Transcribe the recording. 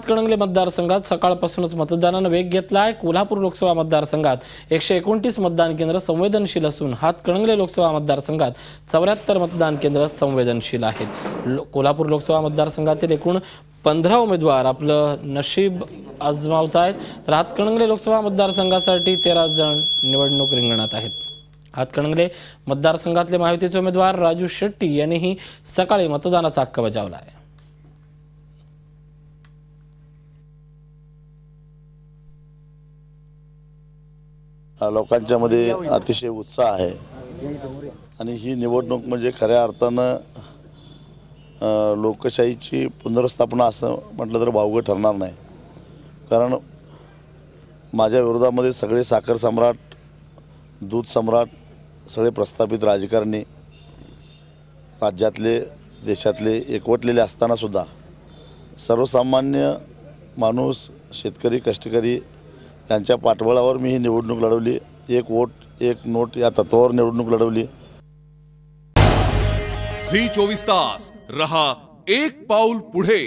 हातकणंगले मतदारसंघात सकाळपासूनच मतदानाने वेग घेतला आहे। कोल्हापूर लोकसभा मतदारसंघात 129 मतदान केंद्र संवेदनशील असून हातकणंगले लोकसभा मतदारसंघात 74 मतदान केंद्र संवेदनशील आहेत। कोल्हापूर लोकसभा मतदारसंघातील एकूण 15 उमेदवार आपलं नशीब आजमावत आहेत, तर हातकणंगले लोकसभा मतदारसंघासाठी 13 जण निवडणूक रिंगणात आहेत। हातकणंगले मतदारसंघातले महायुतीचे उमेदवार राजू शेट्टी यांनीही सकाळी मतदानाचा हक्क बजावला आहे। लोकांच्या मध्ये अतिशय उत्साह आहे आणि ही निवडणूक म्हणजे खऱ्या अर्थानं लोकशाहीची पुनर्स्थापना असं म्हटलं तर वावगं ठरणार नाही। कारण माझ्या विरोधामध्ये सगळे साखर सम्राट, दूध सम्राट, सगळे प्रस्थापित राजकारणी राज्यातले देशातले एकवटलेले असताना सुद्धा सर्वसामान्य माणूस, शेतकरी, कष्टकरी यांच्या पाठबळावर मी ही निवडणूक लढवली। एक वोट एक नोट या तत्वावर निवडणूक लढवली। झी 24 तास रहा एक पाऊल पुढे।